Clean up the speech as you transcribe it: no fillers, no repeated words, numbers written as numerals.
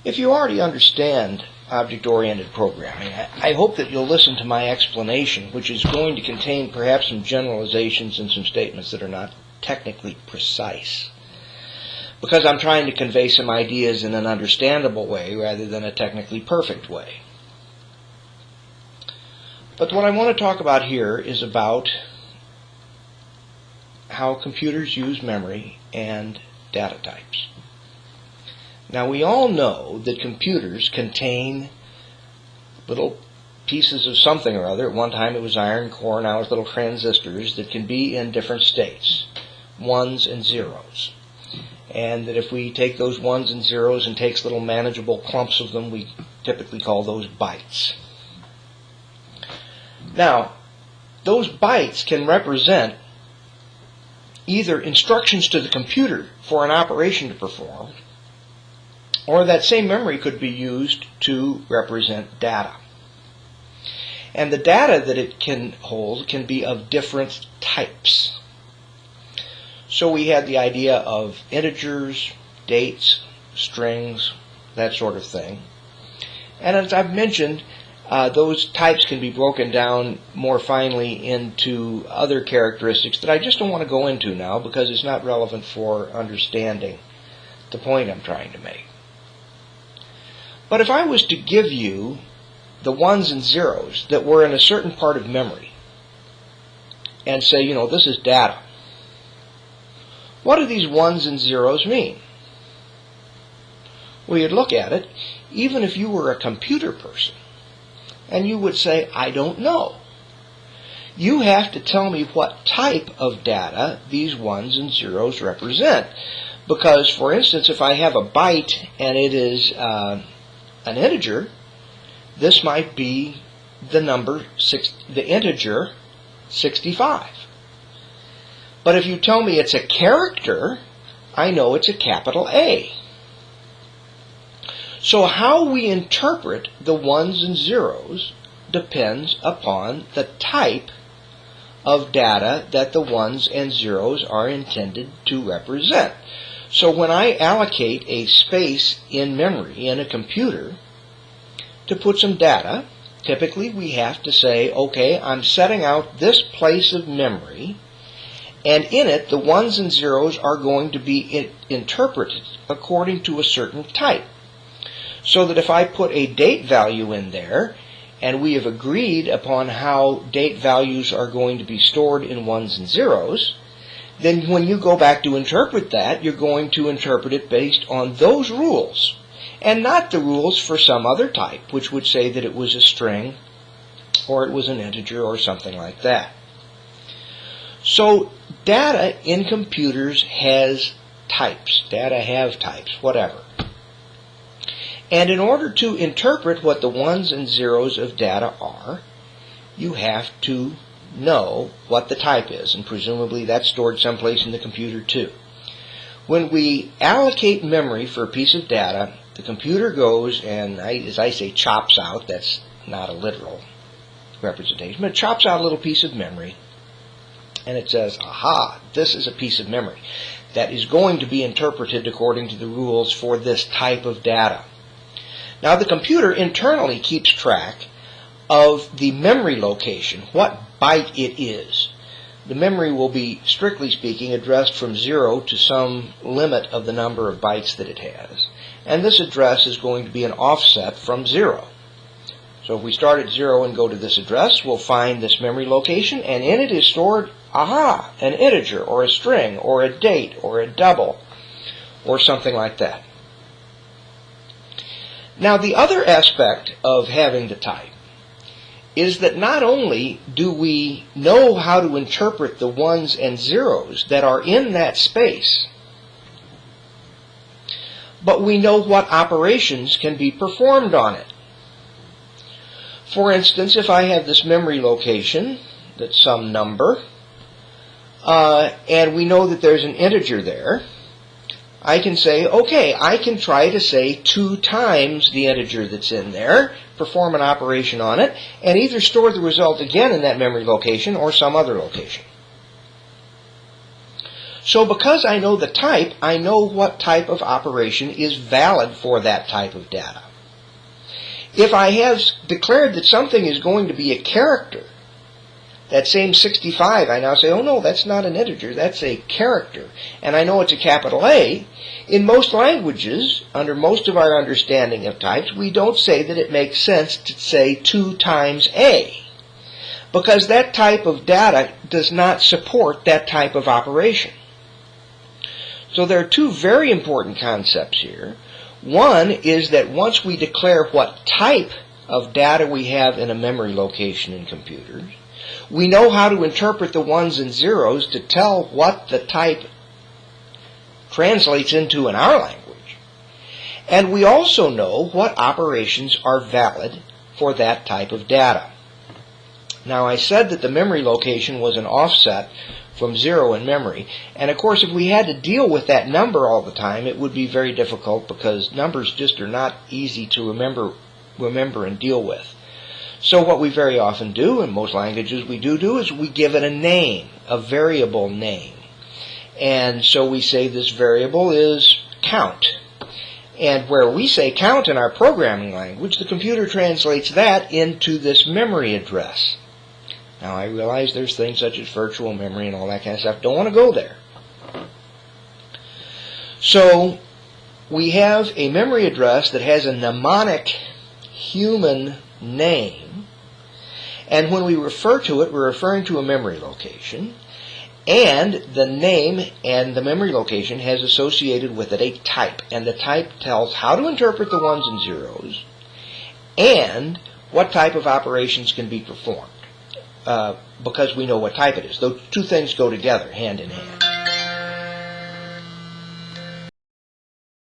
If you already understand object-oriented programming, I hope that you'll listen to my explanation, which is going to contain perhaps some generalizations and some statements that are not technically precise, because I'm trying to convey some ideas in an understandable way rather than a technically perfect way. But what I want to talk about here is about how computers use memory and data types. Now, we all know that computers contain little pieces of something or other. At one time it was iron core, now it's little transistors that can be in different states, ones and zeros. And that if we take those ones and zeros and takes little manageable clumps of them, we typically call those bytes. Now, those bytes can represent either instructions to the computer for an operation to perform, or that same memory could be used to represent data. And the data that it can hold can be of different types. So we had the idea of integers, dates, strings, that sort of thing. And as I've mentioned, those types can be broken down more finely into other characteristics that I just don't want to go into now because it's not relevant for understanding the point I'm trying to make. But if I was to give you the ones and zeros that were in a certain part of memory and say, this is data, what do these ones and zeros mean? Well, you'd look at it, even if you were a computer person, and you would say, I don't know. You have to tell me what type of data these ones and zeros represent. Because, for instance, if I have a byte and it is an integer, this might be the integer 65. But if you tell me it's a character, I know it's a capital A. So how we interpret the ones and zeros depends upon the type of data that the ones and zeros are intended to represent. So when I allocate a space in memory in a computer to put some data, typically we have to say, okay, I'm setting out this place of memory, and in it the ones and zeros are going to be interpreted according to a certain type. So that if I put a date value in there, and we have agreed upon how date values are going to be stored in ones and zeros, then when you go back to interpret that, you're going to interpret it based on those rules, and not the rules for some other type, which would say that it was a string, or it was an integer, or something like that. So data in computers has types. Data have types, whatever. And in order to interpret what the ones and zeros of data are, you have to know what the type is, and presumably that's stored someplace in the computer too. When we allocate memory for a piece of data, the computer goes and, as I say, chops out. That's not a literal representation, but it chops out a little piece of memory, and it says, aha, this is a piece of memory that is going to be interpreted according to the rules for this type of data. Now, the computer internally keeps track of the memory location, what byte it is. The memory will be, strictly speaking, addressed from 0 to some limit of the number of bytes that it has. And this address is going to be an offset from 0. So if we start at 0 and go to this address, we'll find this memory location, and in it is stored, an integer, or a string, or a date, or a double, or something like that. Now, the other aspect of having the type is that not only do we know how to interpret the ones and zeros that are in that space, but we know what operations can be performed on it. For instance, if I have this memory location that's some number, and we know that there's an integer there, I can say, okay, I can try to say 2 times the integer that's in there, perform an operation on it, and either store the result again in that memory location or some other location. So because I know the type, I know what type of operation is valid for that type of data. If I have declared that something is going to be a character, that same 65, I now say, oh no, that's not an integer, that's a character. And I know it's a capital A. In most languages, under most of our understanding of types, we don't say that it makes sense to say 2 times A, because that type of data does not support that type of operation. So there are two very important concepts here. One is that once we declare what type of data we have in a memory location in computers, we know how to interpret the ones and zeros to tell what the type translates into in our language. And we also know what operations are valid for that type of data. Now, I said that the memory location was an offset from 0 in memory. And of course, if we had to deal with that number all the time, it would be very difficult, because numbers just are not easy to remember and deal with. So what we very often do, in most languages we do is we give it a name, a variable name. And so we say this variable is count. And where we say count in our programming language, the computer translates that into this memory address. Now, I realize there's things such as virtual memory and all that kind of stuff. Don't want to go there. So we have a memory address that has a mnemonic human name. And when we refer to it, we're referring to a memory location. And the name and the memory location has associated with it a type. And the type tells how to interpret the ones and zeros and what type of operations can be performed. Because we know what type it is. Those two things go together, hand in hand.